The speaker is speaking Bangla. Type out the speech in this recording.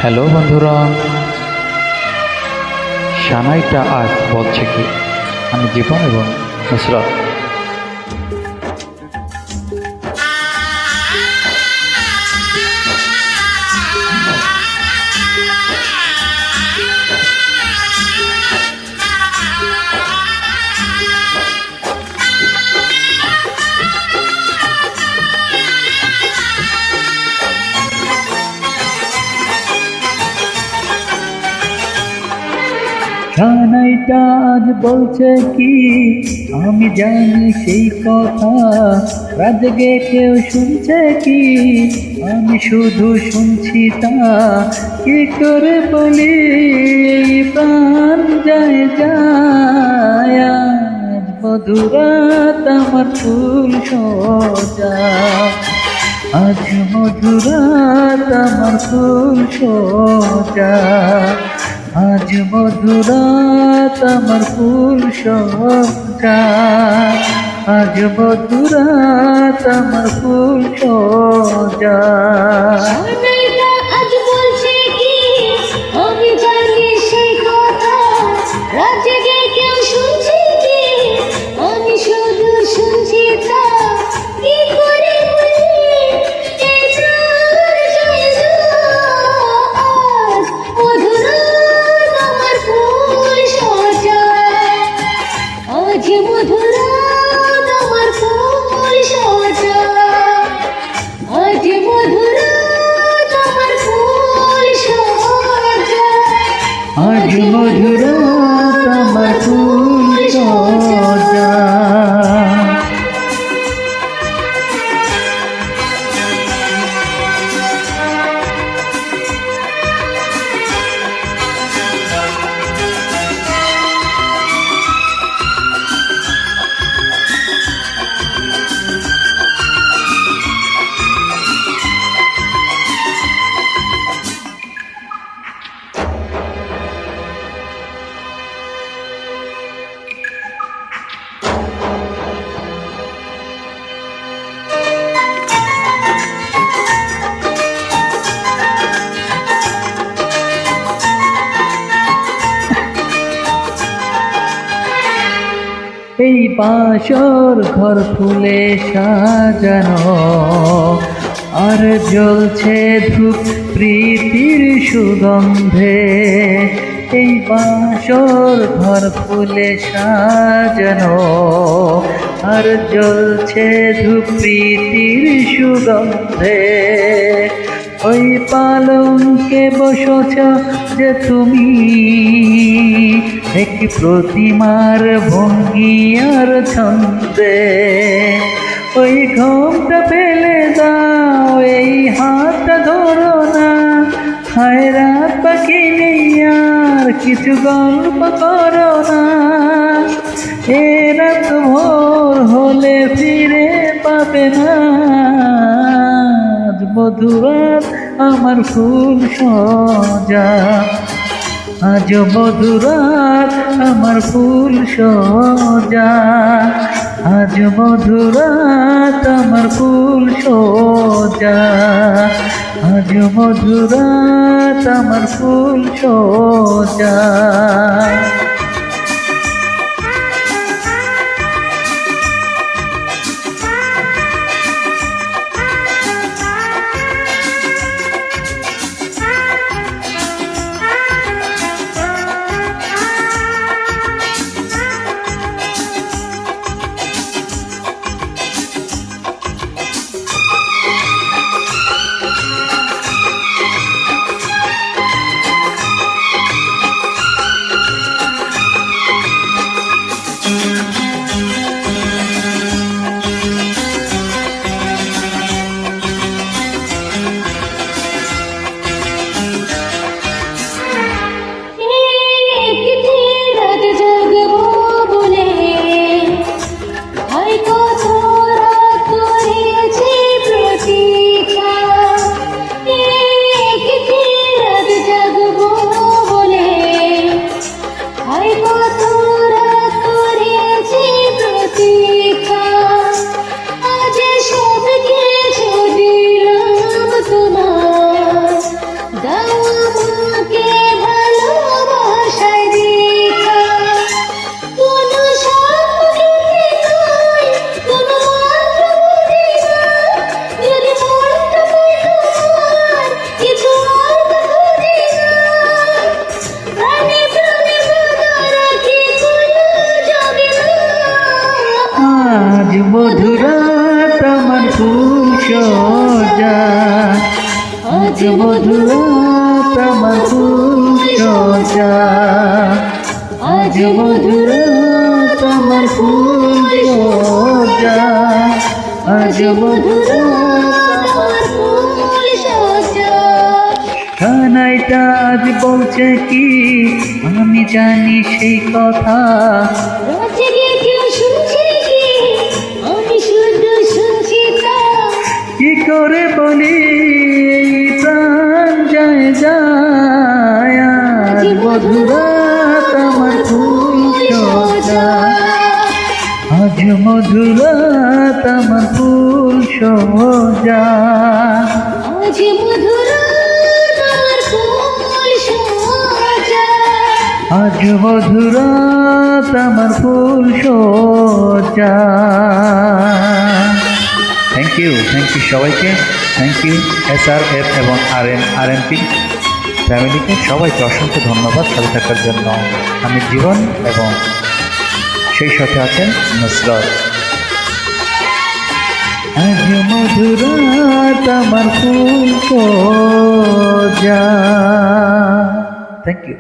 হ্যালো বন্ধুরা, সানাইটা আজ বলছে কি? আমি জীবন এবং নুসরাত। সানাইটা আজ বলছে কি? আমি জানি সেই কথা, রাজগে কেউ শুনছে কি? আমি শুধু শুনছি তা, কি করে বলি প্রাণ যায় যায়। আজ মধুরাত আমার ফুল সজা, আজ মধুরাত আমার ফুল সজা, আজ মধুরাত আমার ফুল সজা, আজ মধুরাত আমার ফুল সজা। সানাইটা আজ বলছে কি? আমি জানি সেই কথা, রাজগে কেউ শুনছে কি? আমি শুধু শুনছি তা, কি করে বলি এই প্রাণ যায় যায়। আজ মধুরাত আমার ফুল সজা, আজ মধুরাত আমার ফুল সজা, আজ মধুরাত আমার ফুল সজা, আজ মধুরাত আমার ফুল সজা। এই বাসর ঘর ফুলে সাজানো, আর জ্বলছে ধূপ প্রীতির সুগন্ধে। এই বাসর ঘর ফুলে সাজানো, আর জ্বলছে ধূপ প্রীতির সুগন্ধে। ওই পালঙ্কে বসছ যে তুমি, এক প্রতিমার ভঙ্গি আর ছন্দে। ওই ঘোমটা ফেলে দাও, এই হাতটা ধরো না, হায় রাত পাখি নেই আর কিছু গল্প করো না। এ রাত ভোর হলে ফিরে পাবে না। আজ মধুরাত আমার ফুল সজা, আজ মধুরাত আমার ফুল সজা, আজ মধুরাত আমার ফুল সজা, আজ মধুরাত আমার ফুল সজা। মধুরাত আমার ফুল সজা, আজ মধুরাত আমার ফুল সজা, আজ মধুরাত আমার ফুল সজা, আজ মধুরাত আমার ফুল সজা। কানাইটা আজ বলছে কি আমি জানি সেই কথা, রাজে কেউ শুনছে কি আমি শুধু শুনছি তা। কি করে বলি এই প্রাণ যায় যায়, আজ মধুরাত আমার ফুল সজা, আজ মধুরাত আমার ফুল সজা, আজ মধুরাত আমার ফুল সজা, আজ মধুরাত আমার ফুল সজা। থ্যাংক ইউ সবাইকে, থ্যাংক ইউ SRF এবং RMP ফ্যামিলিকে, সবাইকে অসংখ্য ধন্যবাদ সাথে থাকার জন্য। আমি জীবন এবং সেই সাথে আছেন নুসরত। আজ মধুরাত আমার ফুল সজা। Thank you.